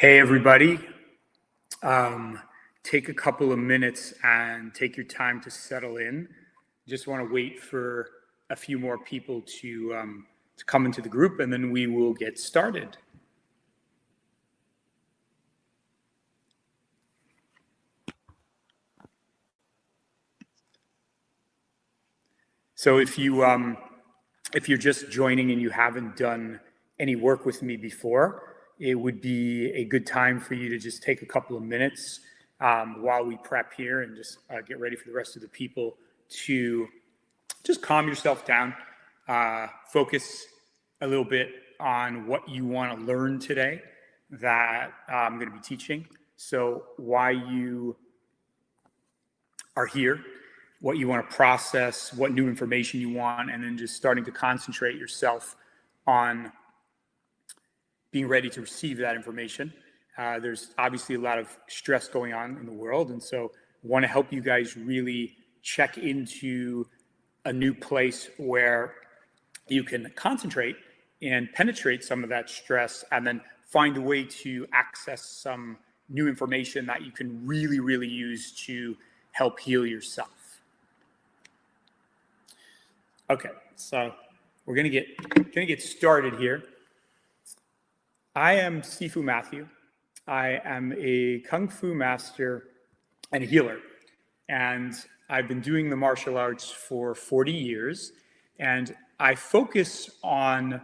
Hey, everybody. Take a couple of minutes and take your time to settle in. Just want to wait for a few more people to come into the group, and then we will get started. So if you're just joining and you haven't done any work with me before, it would be a good time for you to just take a couple of minutes while we prep here and just get ready for the rest of the people to just calm yourself down, focus a little bit on what you want to learn today that I'm going to be teaching. So why you are here, what you want to process, what new information you want, and then just starting to concentrate yourself on being ready to receive that information. There's obviously a lot of stress going on in the world, and so I want to help you guys really check into a new place where you can concentrate and penetrate some of that stress, and then find a way to access some new information that you can really use to help heal yourself. Okay, so we're gonna get started here. I am Sifu Matthew. I am a Kung Fu master and a healer. And I've been doing the martial arts for 40 years. And I focus on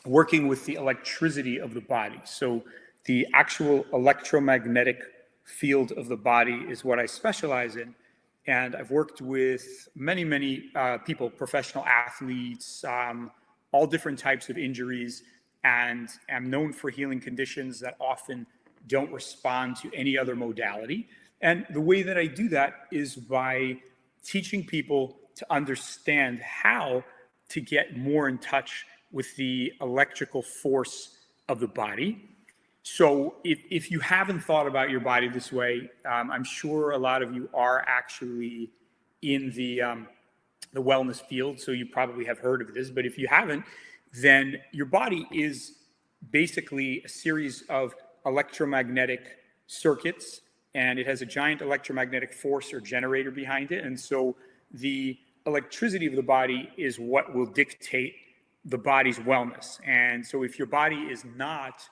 working with the electricity of the body. So the actual electromagnetic field of the body is what I specialize in. And I've worked with many people, professional athletes, all different types of injuries, and am known for healing conditions that often don't respond to any other modality. And the way that I do that is by teaching people to understand how to get more in touch with the electrical force of the body. So if you haven't thought about your body this way, I'm sure a lot of you are actually in the wellness field, so you probably have heard of this. But if you haven't, then your body is basically a series of electromagnetic circuits, and it has a giant electromagnetic force or generator behind it. And so the electricity of the body is what will dictate the body's wellness. And so if your body is not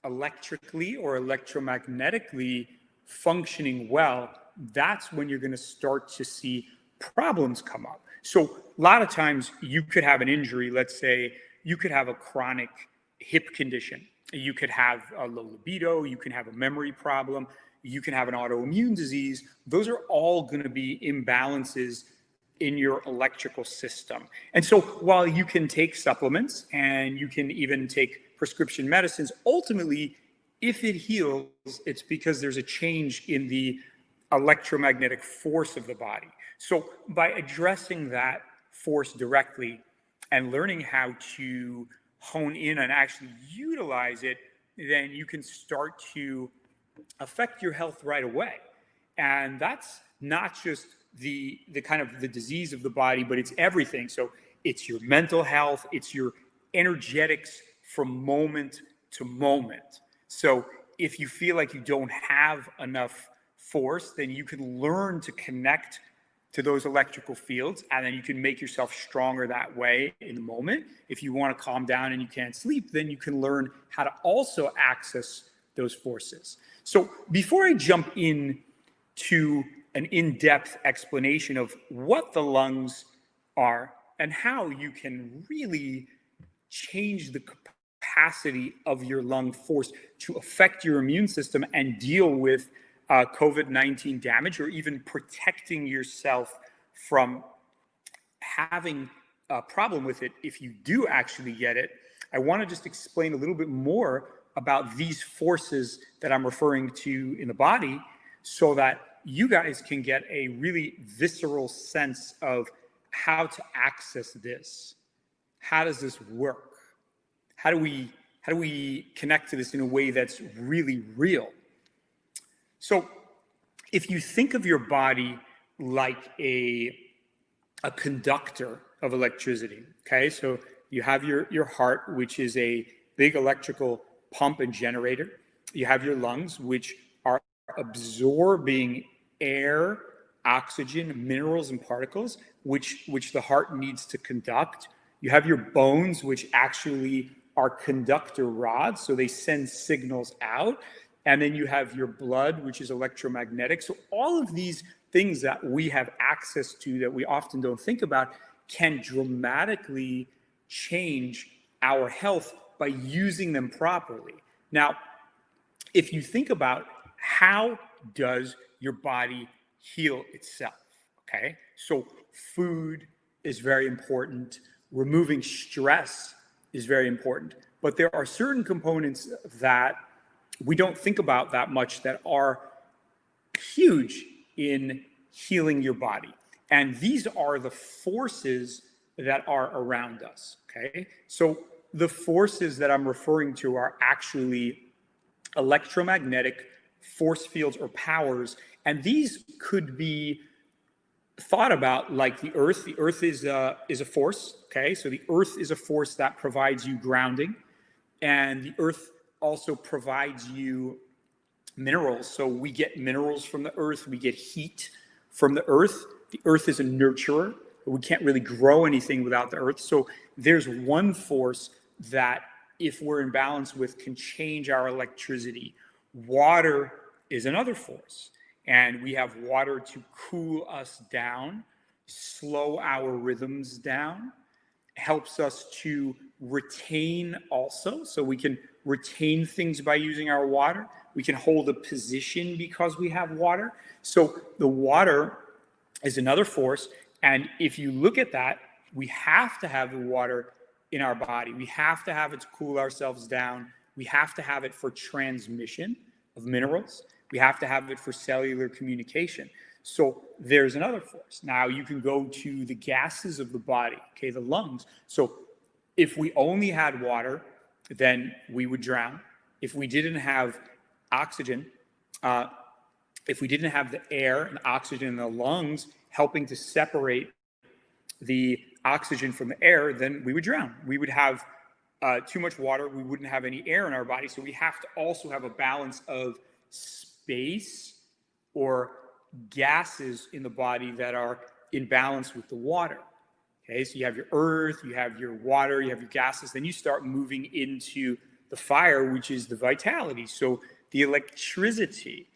electrically or electromagnetically functioning well, that's when you're going to start to see problems come up. So a lot of times you could have an injury. Let's say you could have a chronic hip condition. You could have a low libido. You can have a memory problem. You can have an autoimmune disease. Those are all going to be imbalances in your electrical system. And so while you can take supplements and you can even take prescription medicines, ultimately, if it heals, it's because there's a change in the electromagnetic force of the body. So by addressing that force directly and learning how to hone in and actually utilize it, then you can start to affect your health right away. And that's not just the kind of the disease of the body, but it's everything. So it's your mental health, it's your energetics from moment to moment. So if you feel like you don't have enough force, then you can learn to connect to those electrical fields, and then you can make yourself stronger that way in the moment. If you want to calm down and you can't sleep, then you can learn how to also access those forces. So before I jump in to an in-depth explanation of what the lungs are and how you can really change the capacity of your lung force to affect your immune system and deal with COVID-19 damage, or even protecting yourself from having a problem with it if you do actually get it, I want to just explain a little bit more about these forces that I'm referring to in the body, so that you guys can get a really visceral sense of how to access this. How does this work? How do we connect to this in a way that's really real? So if you think of your body like a conductor of electricity, okay? So you have your heart, which is a big electrical pump and generator. you have your lungs, which are absorbing air, oxygen, minerals, and particles, which the heart needs to conduct. You have your bones, which actually are conductor rods, so they send signals out. And then you have your blood, which is electromagnetic. So all of these things that we have access to that we often don't think about can dramatically change our health by using them properly. Now, if you think about how does your body heal itself, okay? So food is very important. Removing stress is very important. But there are certain components that we don't think about that much that are huge in healing your body. And these are the forces that are around us, okay? So the forces that I'm referring to are actually electromagnetic force fields or powers. And these could be thought about like the earth. The earth is a force, okay? So the earth is a force that provides you grounding. And the earth also provides you minerals. So we get minerals from the earth. We get heat from the earth. The earth is a nurturer. We can't really grow anything without the earth. So there's one force that, if we're in balance with, can change our electricity. Water is another force. And we have water to cool us down, slow our rhythms down, helps us to retain also. So we can retain things by using our water. We can hold a position because we have water. So the water is another force. And if you look at that, we have to have the water in our body. We have to have it to cool ourselves down. We have to have it for transmission of minerals. We have to have it for cellular communication. So there's another force. Now you can go to the gases of the body, okay, the lungs. So if we only had water, then we would drown. If we didn't have oxygen, if we didn't have the air and oxygen in the lungs helping to separate the oxygen from the air, then we would drown. We would have too much water. We wouldn't have any air in our body. So we have to also have a balance of space or gases in the body that are in balance with the water. Okay, so you have your earth, you have your water, you have your gases, then you start moving into the fire, which is the vitality. So the electricity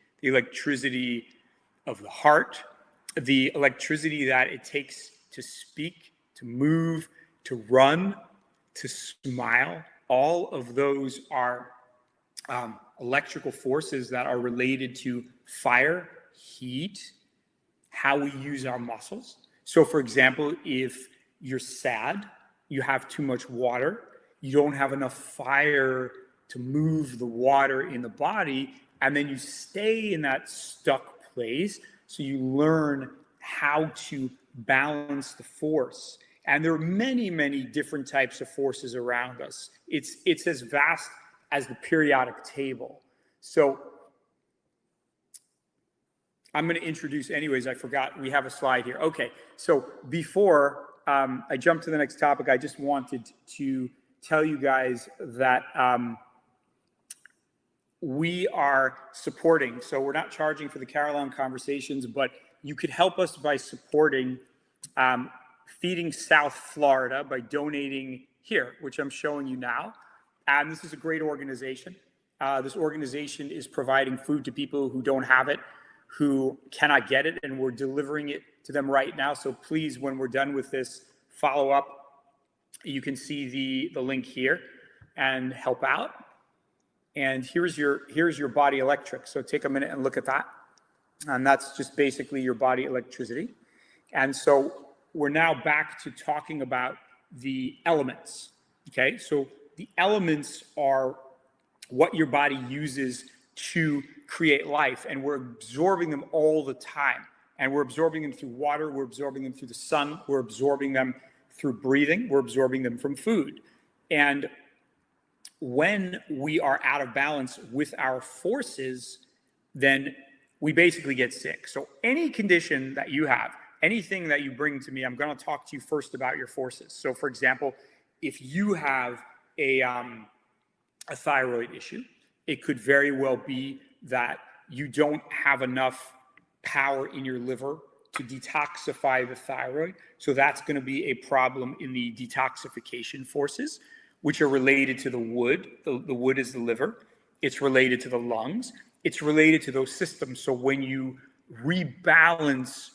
of the heart, the electricity that it takes to speak, to move, to run, to smile, all of those are electrical forces that are related to fire, heat, how we use our muscles. So for example, if you're sad, you have too much water, you don't have enough fire to move the water in the body, and then you stay in that stuck place. So you learn how to balance the force. And there are many, many different types of forces around us. It's as vast as the periodic table. So I'm going to introduce, anyways, I forgot, we have a slide here. Okay, so before I jump to the next topic, I just wanted to tell you guys that we are supporting, so we're not charging for the Carillon conversations, but you could help us by supporting Feeding South Florida by donating here, which I'm showing you now. And this is a great organization. This organization is providing food to people who don't have it, who cannot get it, and we're delivering it to them right now. So please, when we're done with this, follow up. You can see the link here and help out. And here's your body electric. So take a minute and look at that. And that's just basically your body electricity. And so we're now back to talking about the elements. Okay, so the elements are what your body uses to create life, and we're absorbing them all the time. And we're absorbing them through water, we're absorbing them through the sun, we're absorbing them through breathing, we're absorbing them from food. And when we are out of balance with our forces, then we basically get sick. So any condition that you have, anything that you bring to me, I'm going to talk to you first about your forces. So for example, if you have a thyroid issue, It could very well be that you don't have enough power in your liver to detoxify the thyroid. So that's going to be a problem in the detoxification forces, which are related to the wood. The wood is the liver. It's related to the lungs. It's related to those systems. So when you rebalance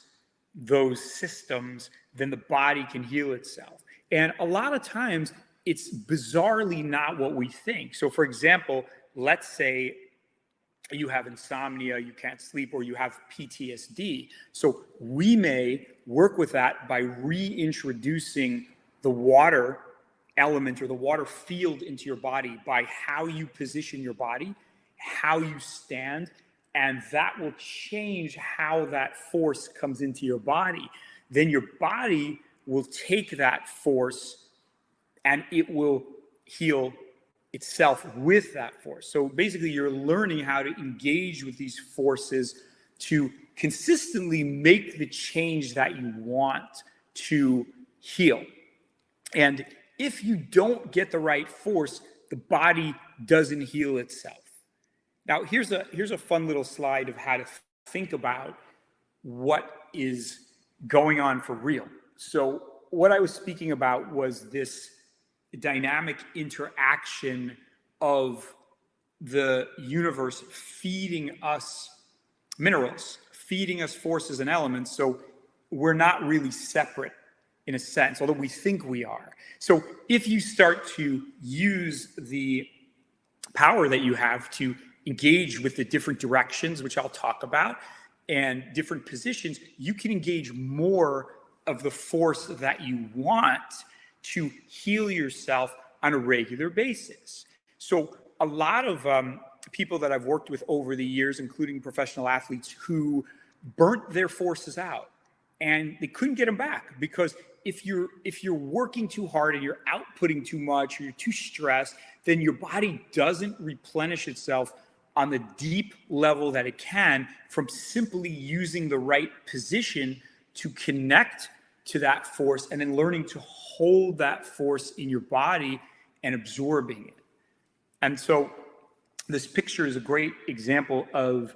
those systems, then the body can heal itself. And a lot of times, it's bizarrely not what we think. So for example, let's say you have insomnia, you can't sleep, or you have PTSD. So we may work with that by reintroducing the water element or the water field into your body by how you position your body, how you stand, and that will change how that force comes into your body. Then your body will take that force and it will heal itself with that force. So basically, you're learning how to engage with these forces to consistently make the change that you want to heal. And if you don't get the right force, the body doesn't heal itself. Now, here's a fun little slide of how to think about what is going on for real. So what I was speaking about was this dynamic interaction of the universe feeding us minerals, feeding us forces and elements. So we're not really separate in a sense, although we think we are. So if you start to use the power that you have to engage with the different directions, which I'll talk about, and different positions, you can engage more of the force that you want to heal yourself on a regular basis. So a lot of people that I've worked with over the years, including professional athletes who burnt their forces out and they couldn't get them back, because if you're working too hard and you're outputting too much or you're too stressed, then your body doesn't replenish itself on the deep level that it can from simply using the right position to connect to that force and then learning to hold that force in your body and absorbing it. And so this picture is a great example of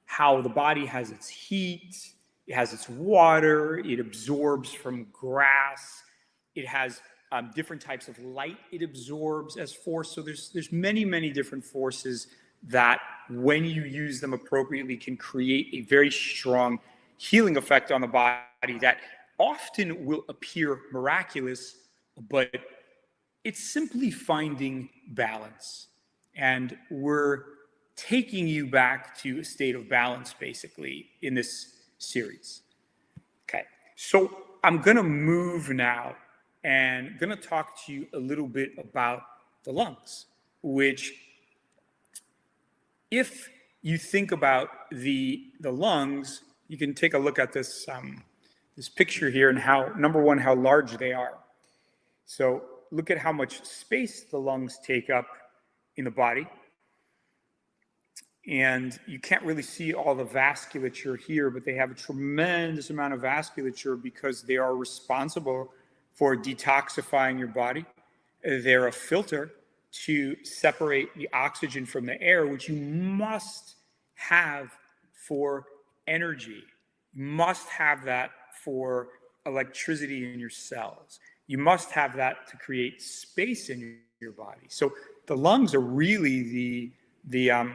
how the body has its heat, it has its water, it absorbs from grass, it has different types of light it absorbs as force. So there's many, many different forces that when you use them appropriately can create a very strong healing effect on the body that often will appear miraculous, but it's simply finding balance. And we're taking you back to a state of balance, basically, in this series. Okay, so I'm going to move now and going to talk to you a little bit about the lungs, which, if you think about the lungs, you can take a look at this this picture here and how, number one, how large they are. So look at how much space the lungs take up in the body. And you can't really see all the vasculature here, but they have a tremendous amount of vasculature because they are responsible for detoxifying your body. They're a filter to separate the oxygen from the air, which you must have for energy. You must have that for electricity in your cells. You must have that to create space in your body. So the lungs are really the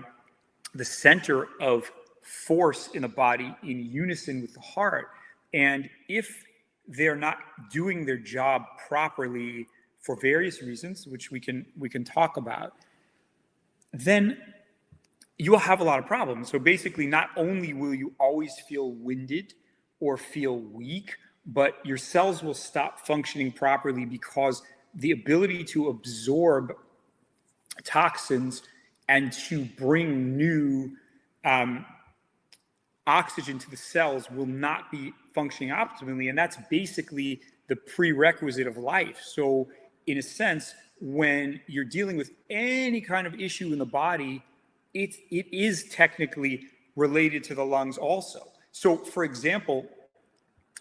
center of force in the body in unison with the heart. And if they're not doing their job properly for various reasons, which we can talk about, then you will have a lot of problems. So basically, not only will you always feel winded or feel weak, but your cells will stop functioning properly because the ability to absorb toxins and to bring new oxygen to the cells will not be functioning optimally. And that's basically the prerequisite of life. So in a sense, when you're dealing with any kind of issue in the body, it is technically related to the lungs also. So for example,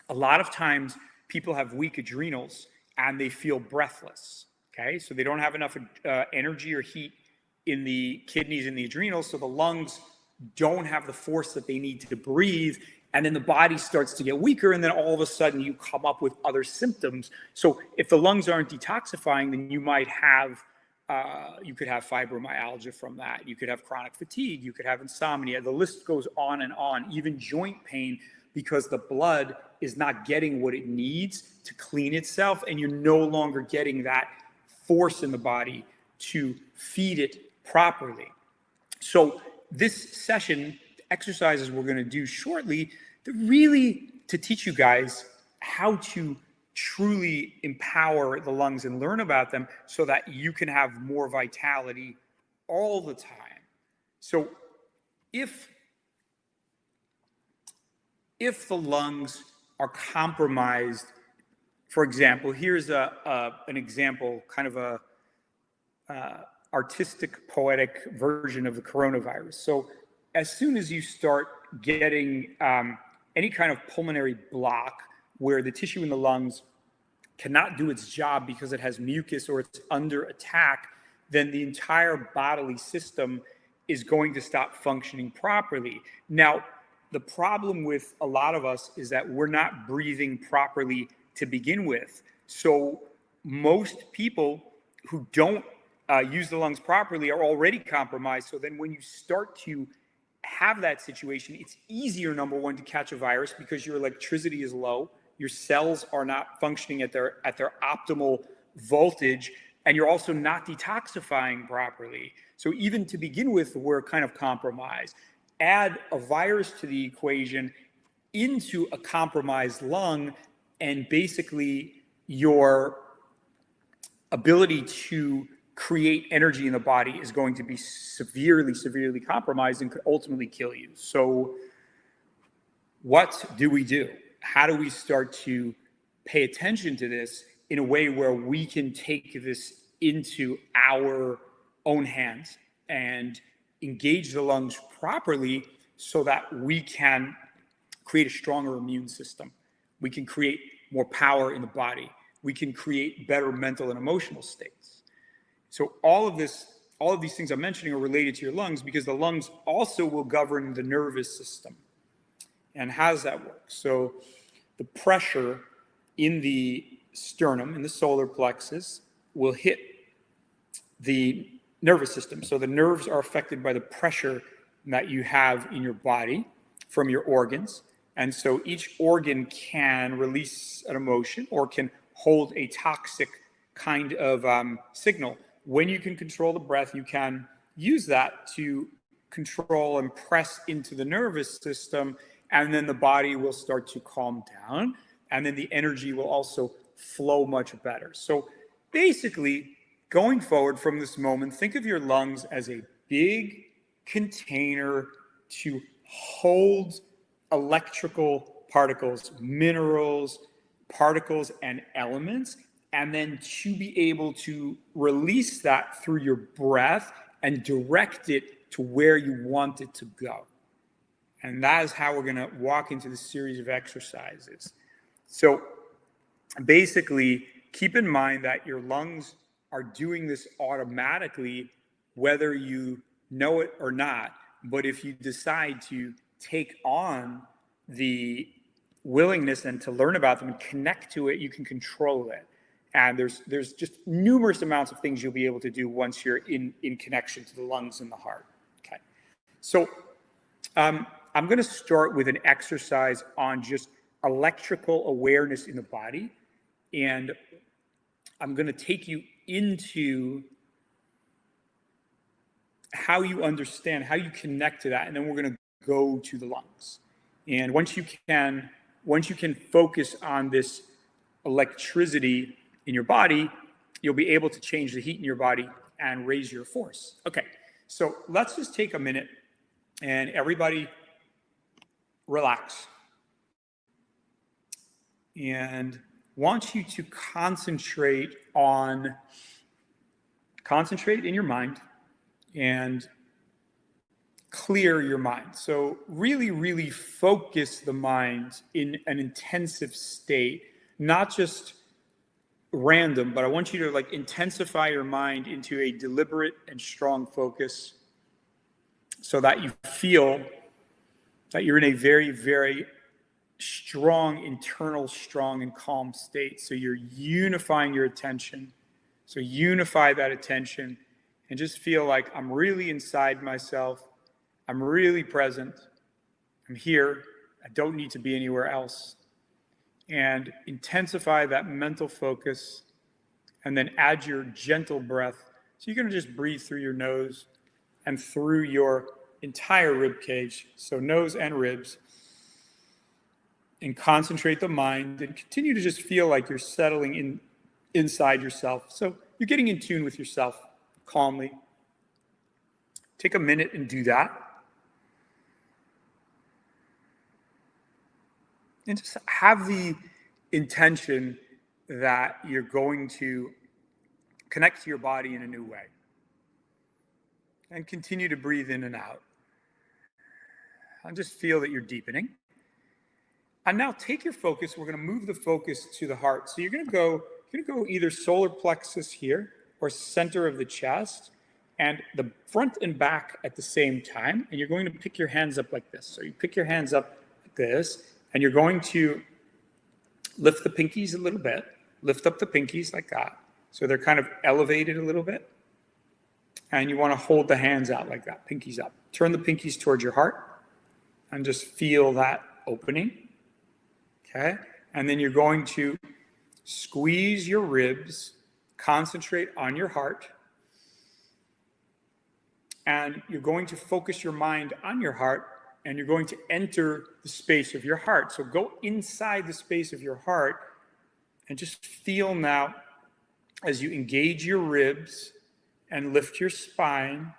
a lot of times people have weak adrenals and they feel breathless. Okay, so they don't have enough energy or heat in the kidneys and the adrenals, so the lungs don't have the force that they need to breathe, and then the body starts to get weaker, and then all of a sudden you come up with other symptoms. So if the lungs aren't detoxifying, then you might have you could have fibromyalgia from that. You could have chronic fatigue. You could have insomnia. The list goes on and on, even joint pain, because the blood is not getting what it needs to clean itself, and you're no longer getting that force in the body to feed it properly. So this session, exercises we're going to do shortly, to teach you guys how to truly empower the lungs and learn about them so that you can have more vitality all the time. So if the lungs are compromised, for example, here's an example, kind of a artistic, poetic version of the coronavirus. So as soon as you start getting any kind of pulmonary block where the tissue in the lungs cannot do its job because it has mucus or it's under attack, then the entire bodily system is going to stop functioning properly. Now, the problem with a lot of us is that we're not breathing properly to begin with. So most people who don't use the lungs properly are already compromised. So then when you start to have that situation, it's easier, number one, to catch a virus because your electricity is low, your cells are not functioning at their optimal voltage, and you're also not detoxifying properly. So even to begin with, we're kind of compromised. Add a virus to the equation into a compromised lung, and basically your ability to create energy in the body is going to be severely, severely compromised and could ultimately kill you. So what do we do? How do we start to pay attention to this in a way where we can take this into our own hands and engage the lungs properly so that we can create a stronger immune system? We can create more power in the body. We can create better mental and emotional states. So all of these things I'm mentioning are related to your lungs because the lungs also will govern the nervous system. And how does that work? So the pressure in the sternum, in the solar plexus, will hit the nervous system. So the nerves are affected by the pressure that you have in your body from your organs. And so each organ can release an emotion or can hold a toxic kind of signal. When you can control the breath, you can use that to control and press into the nervous system, and then the body will start to calm down, and then the energy will also flow much better. So basically, going forward from this moment, think of your lungs as a big container to hold electrical particles, minerals, particles, and elements, and then to be able to release that through your breath and direct it to where you want it to go. And that is how we're going to walk into this series of exercises. So basically, keep in mind that your lungs are doing this automatically, whether you know it or not. But if you decide to take on the willingness and to learn about them and connect to it, you can control it. And there's just numerous amounts of things you'll be able to do once you're in connection to the lungs and the heart. Okay. So I'm going to start with an exercise on just electrical awareness in the body. And I'm going to take you into how you understand, how you connect to that. And then we're going to go to the lungs. And once you can focus on this electricity in your body, you'll be able to change the heat in your body and raise your force. Okay, so let's just take a minute and everybody relax. And want you to concentrate in your mind and clear your mind. So really, really focus the mind in an intensive state, not just random, but I want you to like intensify your mind into a deliberate and strong focus so that you feel that you're in a very, very strong, internal, strong and calm state. So you're unifying your attention. So unify that attention and just feel like I'm really inside myself. I'm really present. I'm here. I don't need to be anywhere else. And intensify that mental focus and then add your gentle breath. So you're going to just breathe through your nose and through your entire rib cage. So nose and ribs. And concentrate the mind and continue to just feel like you're settling inside yourself. So you're getting in tune with yourself calmly. Take a minute and do that. And just have the intention that you're going to connect to your body in a new way. And continue to breathe in and out. And just feel that you're deepening. And now take your focus. We're going to move the focus to the heart. So you're going to go either solar plexus here or center of the chest and the front and back at the same time. And you're going to pick your hands up like this. So you pick your hands up like this, and you're going to lift the pinkies a little bit. Lift up the pinkies like that. So they're kind of elevated a little bit. And you want to hold the hands out like that, pinkies up. Turn the pinkies towards your heart and just feel that opening. Okay, and then you're going to squeeze your ribs, concentrate on your heart, and you're going to focus your mind on your heart, and you're going to enter the space of your heart. So go inside the space of your heart and just feel now as you engage your ribs and lift your spine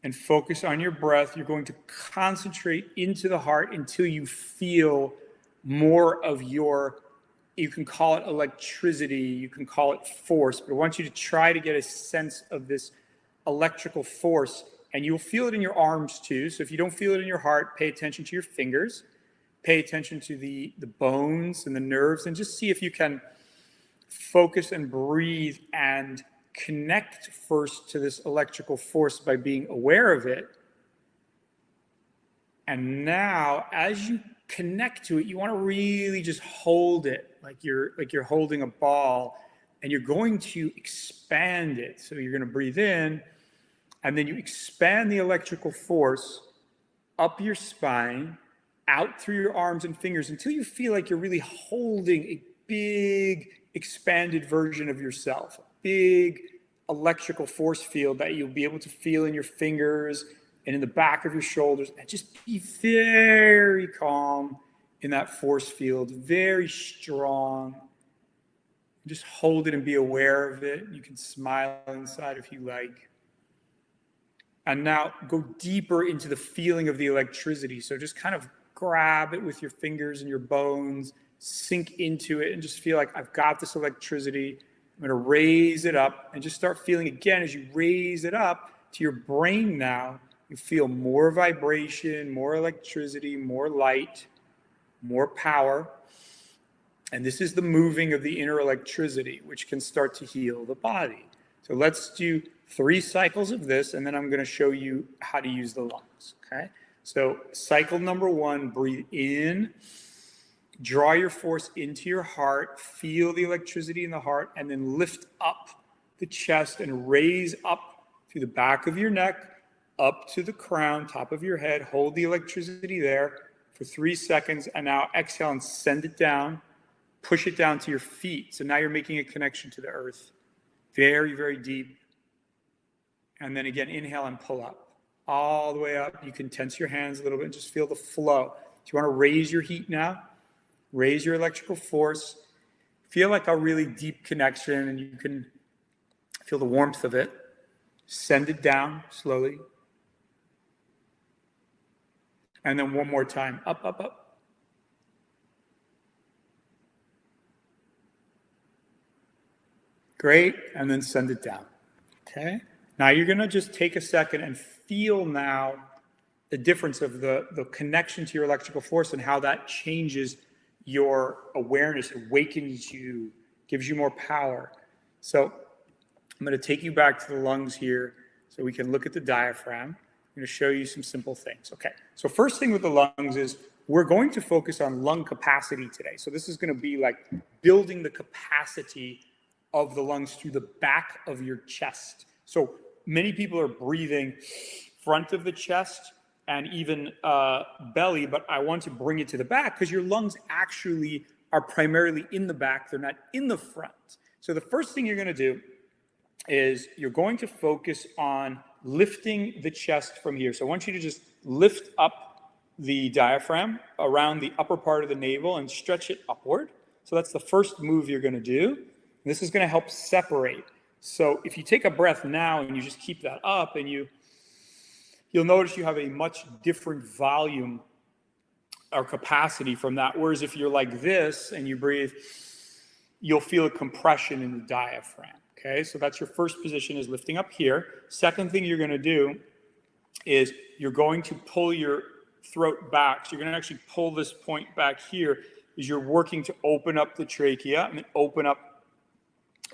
and focus on your breath. You're going to concentrate into the heart until you feel more of your, you can call it electricity, you can call it force, but I want you to try to get a sense of this electrical force, and you'll feel it in your arms too. So if you don't feel it in your heart, pay attention to your fingers, pay attention to the bones and the nerves, and just see if you can focus and breathe and connect first to this electrical force by being aware of it. And now, as you connect to it, you want to really just hold it like you're holding a ball, and you're going to expand it. So you're going to breathe in, and then you expand the electrical force up your spine, out through your arms and fingers until you feel like you're really holding a big expanded version of yourself, a big electrical force field that you'll be able to feel in your fingers and in the back of your shoulders, and just be very calm in that force field, very strong. Just hold it and be aware of it. You can smile inside if you like. And now go deeper into the feeling of the electricity. So just kind of grab it with your fingers and your bones, sink into it, and just feel like I've got this electricity. I'm going to raise it up and just start feeling again as you raise it up to your brain now. You feel more vibration, more electricity, more light, more power. And this is the moving of the inner electricity, which can start to heal the body. So let's do 3 cycles of this, and then I'm going to show you how to use the lungs. Okay? So cycle number 1, breathe in, draw your force into your heart, feel the electricity in the heart, and then lift up the chest and raise up through the back of your neck, up to the crown, top of your head. Hold the electricity there for 3 seconds, and now exhale and send it down. Push it down to your feet. So now you're making a connection to the earth. Very, very deep. And then again, inhale and pull up. All the way up. You can tense your hands a little bit and just feel the flow. So you want to raise your heat now. Raise your electrical force. Feel like a really deep connection, and you can feel the warmth of it. Send it down slowly. And then one more time, up, up, up. Great, and then send it down, okay? Now you're gonna just take a second and feel now the difference of the connection to your electrical force and how that changes your awareness, awakens you, gives you more power. So I'm going to take you back to the lungs here so we can look at the diaphragm. I'm going to show you some simple things. Okay, so first thing with the lungs is we're going to focus on lung capacity today. So this is going to be like building the capacity of the lungs through the back of your chest. So many people are breathing front of the chest and even belly, but I want to bring it to the back because your lungs actually are primarily in the back. They're not in the front. So the first thing you're going to do is you're going to focus on lifting the chest from here. So I want you to just lift up the diaphragm around the upper part of the navel and stretch it upward. So that's the first move you're going to do. This is going to help separate. So if you take a breath now and you just keep that up, and you'll notice you have a much different volume or capacity from that. Whereas if you're like this and you breathe, you'll feel a compression in the diaphragm. Okay, so that's your first position, is lifting up here. Second thing you're going to do is you're going to pull your throat back. So you're going to actually pull this point back here, is you're working to open up the trachea and then open up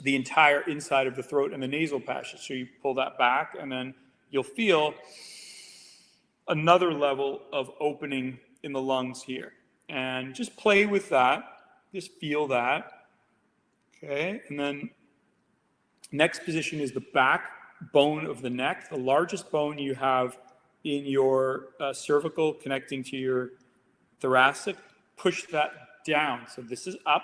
the entire inside of the throat and the nasal passage. So you pull that back, and then you'll feel another level of opening in the lungs here. And just play with that. Just feel that. Okay, and then next position is the back bone of the neck, the largest bone you have in your cervical connecting to your thoracic. Push that down. So this is up,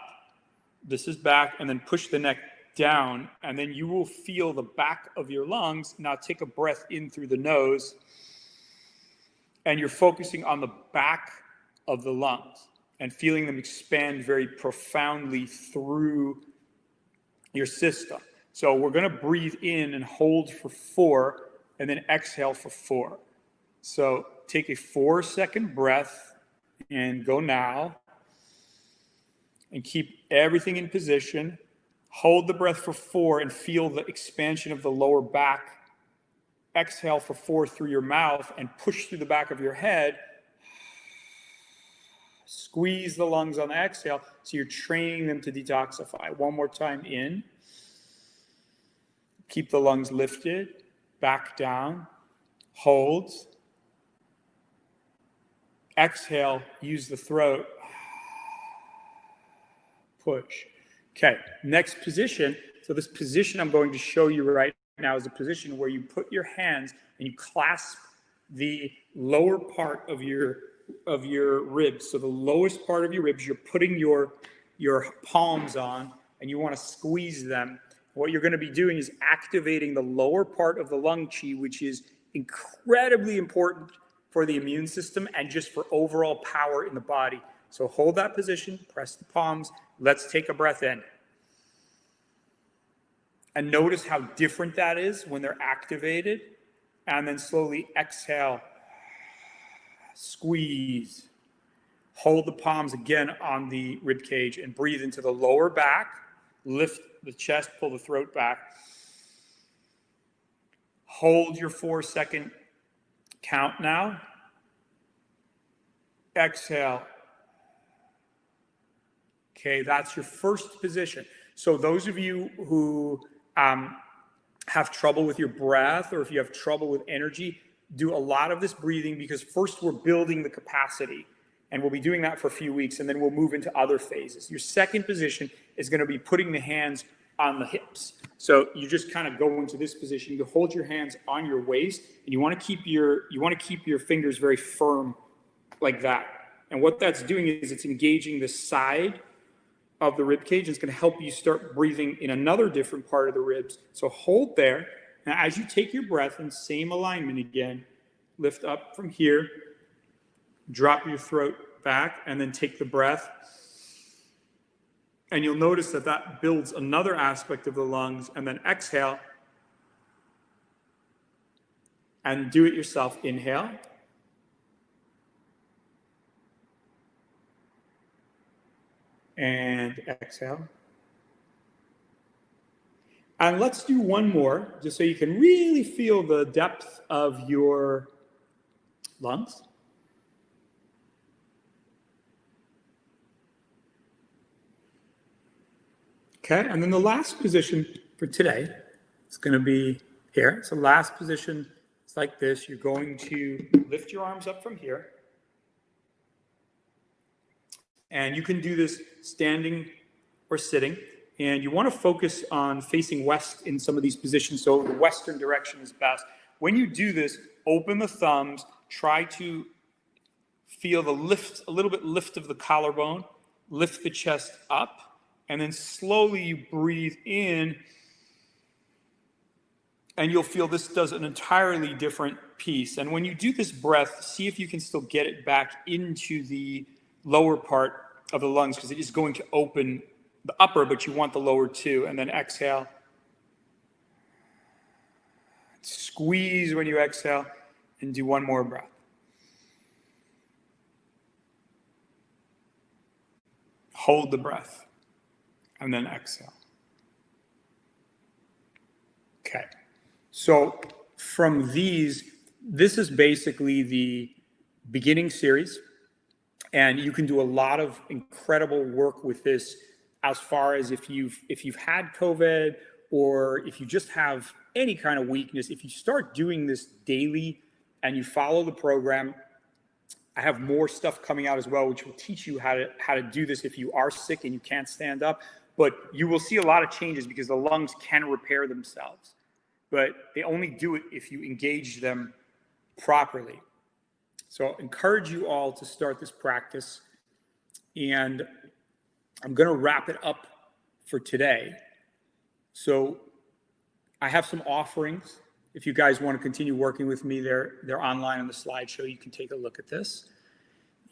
this is back, and then push the neck down, and then you will feel the back of your lungs. Now take a breath in through the nose, and you're focusing on the back of the lungs and feeling them expand very profoundly through your system. So we're going to breathe in and hold for 4, and then exhale for 4. So take a 4-second breath and go now, and keep everything in position. Hold the breath for 4 and feel the expansion of the lower back. Exhale for 4 through your mouth and push through the back of your head. Squeeze the lungs on the exhale, so you're training them to detoxify. One more time in. Keep the lungs lifted, back down, hold. Exhale, use the throat. Push. Okay, next position. So this position I'm going to show you right now is a position where you put your hands and you clasp the lower part of your ribs. So the lowest part of your ribs, you're putting your palms on, and you want to squeeze them. What you're going to be doing is activating the lower part of the lung chi, which is incredibly important for the immune system and just for overall power in the body. So hold that position, press the palms. Let's take a breath in. And notice how different that is when they're activated. And then slowly exhale, squeeze. Hold the palms again on the rib cage and breathe into the lower back. Lift the chest, pull the throat back. Hold your 4-second count now. Exhale. Okay, that's your first position. So those of you who have trouble with your breath, or if you have trouble with energy, do a lot of this breathing, because first we're building the capacity, and we'll be doing that for a few weeks, and then we'll move into other phases. Your second position is going to be putting the hands on the hips. So you just kind of go into this position. You hold your hands on your waist, and you want to keep your fingers very firm like that. And what that's doing is it's engaging the side of the rib cage. It's going to help you start breathing in another different part of the ribs. So hold there. Now, as you take your breath in same alignment again, lift up from here, drop your throat back, and then take the breath. And you'll notice that that builds another aspect of the lungs. And then exhale. And do it yourself. Inhale. And exhale. And let's do one more, just so you can really feel the depth of your lungs. Okay, and then the last position for today is going to be here. So last position is like this. You're going to lift your arms up from here. And you can do this standing or sitting. And you want to focus on facing west in some of these positions. So the western direction is best. When you do this, open the thumbs, try to feel the lift, a little bit lift of the collarbone, lift the chest up. And then slowly you breathe in, and you'll feel this does an entirely different piece. And when you do this breath, see if you can still get it back into the lower part of the lungs, because it is going to open the upper, but you want the lower too. And then exhale. Squeeze when you exhale, and do one more breath. Hold the breath. And then exhale. Okay. So from these, this is basically the beginning series. And you can do a lot of incredible work with this as far as if you've had COVID, or if you just have any kind of weakness. If you start doing this daily and you follow the program, I have more stuff coming out as well, which will teach you how to do this if you are sick and you can't stand up. But you will see a lot of changes because the lungs can repair themselves. But they only do it if you engage them properly. So I encourage you all to start this practice. And I'm going to wrap it up for today. So I have some offerings. If you guys want to continue working with me, they're online on the slideshow. You can take a look at this.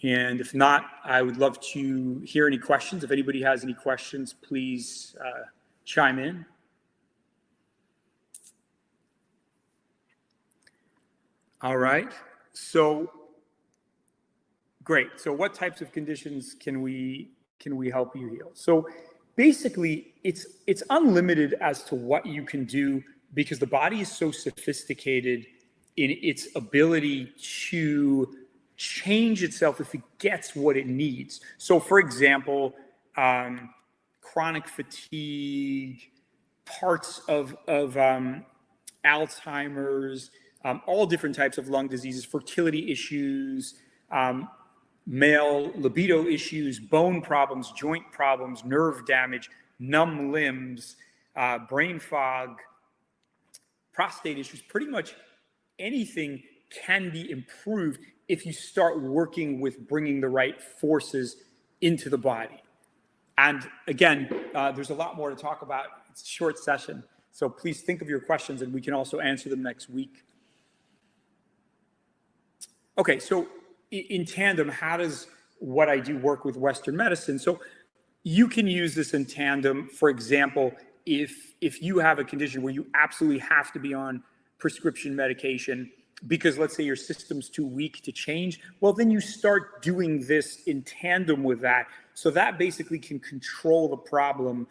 And if not, I would love to hear any questions. If anybody has any questions, please chime in. All right. So great. So what types of conditions can we help you heal? So basically, it's unlimited as to what you can do, because the body is so sophisticated in its ability to change itself if it gets what it needs. So for example, chronic fatigue, parts of Alzheimer's, all different types of lung diseases, fertility issues, male libido issues, bone problems, joint problems, nerve damage, numb limbs, brain fog, prostate issues. Pretty much anything can be improved if you start working with bringing the right forces into the body. And again, there's a lot more to talk about. It's a short session, so please think of your questions and we can also answer them next week. Okay, so in tandem, how does what I do work with Western medicine? So you can use this in tandem. For example, if you have a condition where you absolutely have to be on prescription medication because let's say your system's too weak to change, well, then you start doing this in tandem with that. So that basically can control the problem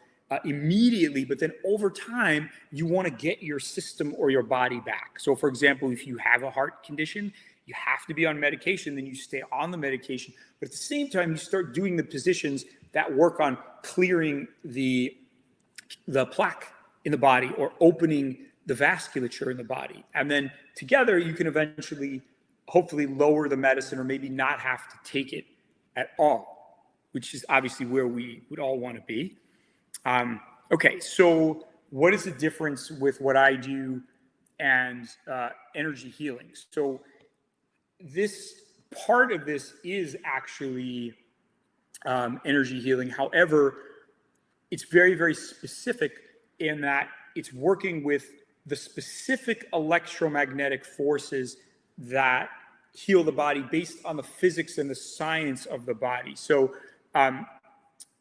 immediately, but then over time, you want to get your system or your body back. So for example, if you have a heart condition, you have to be on medication, then you stay on the medication. But at the same time, you start doing the positions that work on clearing the plaque in the body or opening the vasculature in the body. And then together, you can eventually, hopefully lower the medicine or maybe not have to take it at all, which is obviously where we would all want to be. Okay, so what is the difference with what I do and energy healing? So this part of this is actually energy healing. However, it's very, very specific in that it's working with the specific electromagnetic forces that heal the body based on the physics and the science of the body. So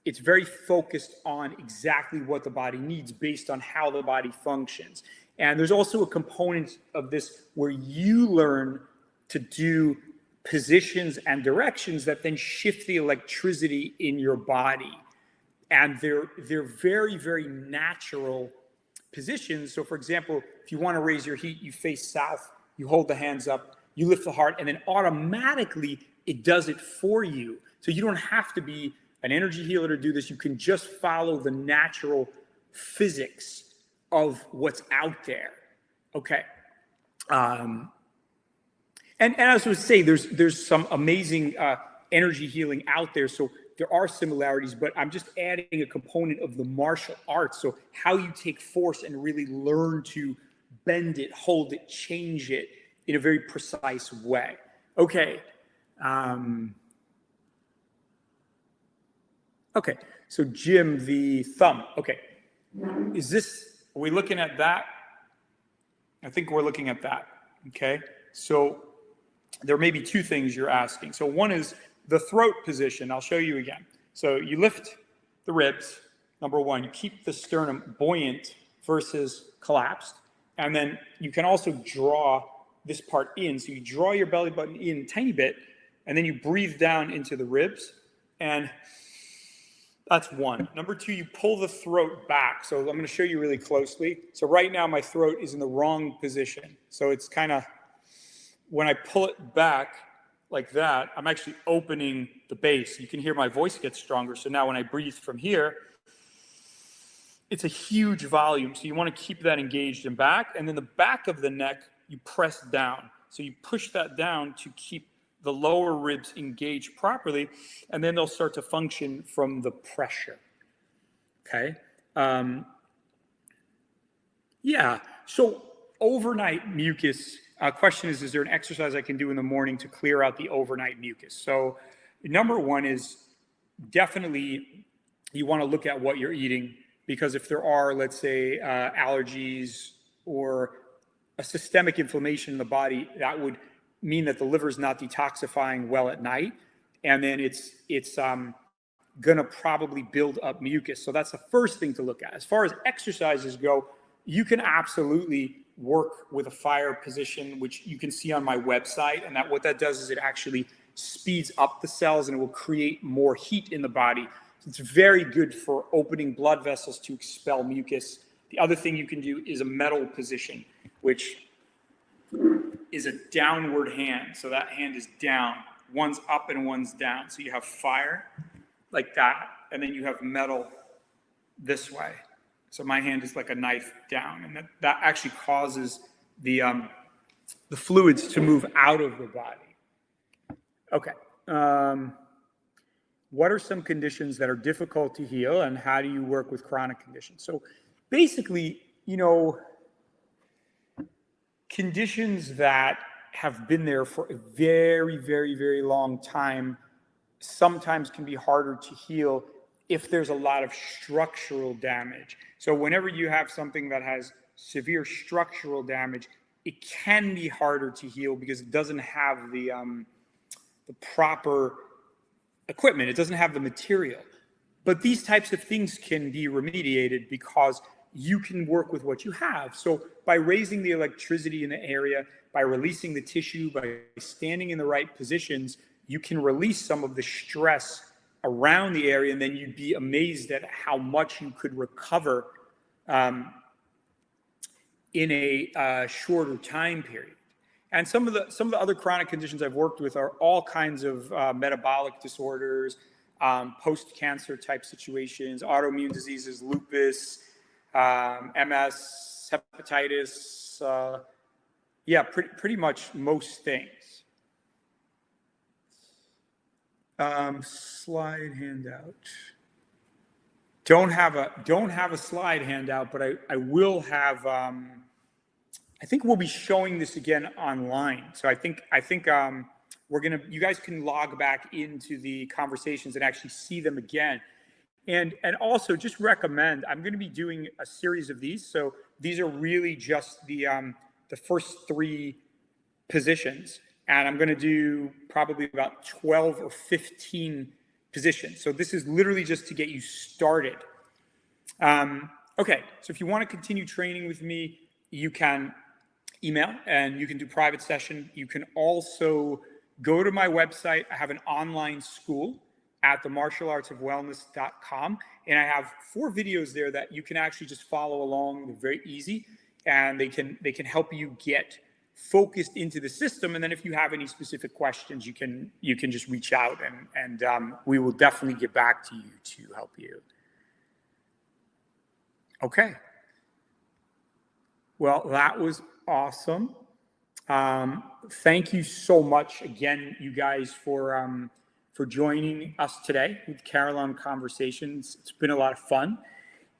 it's very focused on exactly what the body needs based on how the body functions. And there's also a component of this where you learn to do positions and directions that then shift the electricity in your body. And they're very, very natural positions. So for example, if you want to raise your heat, you face south, you hold the hands up, you lift the heart, and then automatically it does it for you. So you don't have to be an energy healer to do this. You can just follow the natural physics of what's out there. Okay. And as I was saying, there's some amazing energy healing out there. So there are similarities, but I'm just adding a component of the martial arts. So how you take force and really learn to bend it, hold it, change it in a very precise way. Okay. Okay. So Jim, the thumb. Okay. Are we looking at that? I think we're looking at that. Okay. So there may be two things you're asking. So one is the throat position. I'll show you again. So you lift the ribs, number one. You keep the sternum buoyant versus collapsed. And then you can also draw this part in. So you draw your belly button in a tiny bit, and then you breathe down into the ribs. And that's one. Number two, you pull the throat back. So I'm going to show you really closely. So right now my throat is in the wrong position. So it's kind of, when I pull it back like that, I'm actually opening the base. You can hear my voice get stronger. So now when I breathe from here, it's a huge volume. So you want to keep that engaged and back. And then the back of the neck, you press down. So you push that down to keep the lower ribs engaged properly, and then they'll start to function from the pressure. Okay. Yeah. So overnight mucus. Question is there an exercise I can do in the morning to clear out the overnight mucus? So number one is definitely you want to look at what you're eating, because if there are, let's say, allergies or a systemic inflammation in the body, that would mean that the liver is not detoxifying well at night, and then it's going to probably build up mucus. So that's the first thing to look at. As far as exercises go, you can absolutely work with a fire position, which you can see on my website. And that what that does is it actually speeds up the cells and it will create more heat in the body. It's very good for opening blood vessels to expel mucus. The other thing you can do is a metal position, which is a downward hand. So that hand is down. One's up and one's down. So you have fire like that, and then you have metal this way. So my hand is like a knife down, and that actually causes the fluids to move out of the body. Okay. What are some conditions that are difficult to heal, and how do you work with chronic conditions? So basically, conditions that have been there for a very, very, very long time sometimes can be harder to heal if there's a lot of structural damage. So whenever you have something that has severe structural damage, it can be harder to heal because it doesn't have the proper equipment. It doesn't have the material. But these types of things can be remediated because you can work with what you have. So by raising the electricity in the area, by releasing the tissue, by standing in the right positions, you can release some of the stress around the area, and then you'd be amazed at how much you could recover in a shorter time period. And some of the other chronic conditions I've worked with are all kinds of metabolic disorders, post-cancer type situations, autoimmune diseases, lupus, MS, hepatitis, pretty much most things. Slide handout. Don't have a slide handout, but I will have. I think we'll be showing this again online. So I think you guys can log back into the conversations and actually see them again. And also just recommend, I'm going to be doing a series of these. So these are really just the first 3 positions. And I'm going to do probably about 12 or 15 positions. So this is literally just to get you started. Okay, so if you want to continue training with me, you can email and you can do private session. You can also go to my website. I have an online school at themartialartsofwellness.com. And I have 4 videos there that you can actually just follow along. They're very easy, and they can help you get focused into the system. And then if you have any specific questions, you can just reach out, and we will definitely get back to you to help you. Okay. Well, that was awesome. Thank you so much again, you guys, for joining us today with Carillon Conversations. It's been a lot of fun.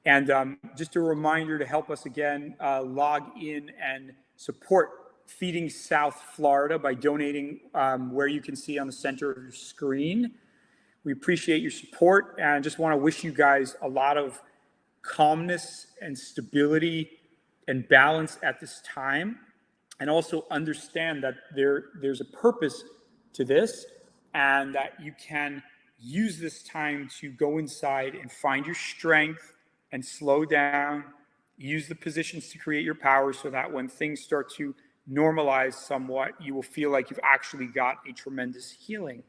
And just a reminder to help us again, log in and support Feeding South Florida by donating where you can see on the center of your screen. We appreciate your support, and just want to wish you guys a lot of calmness and stability and balance at this time, and also understand that there's a purpose to this, and that you can use this time to go inside and find your strength and slow down, use the positions to create your power, so that when things start to normalize somewhat, you will feel like you've actually got a tremendous healing.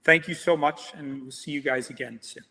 Thank you so much, and we'll see you guys again soon.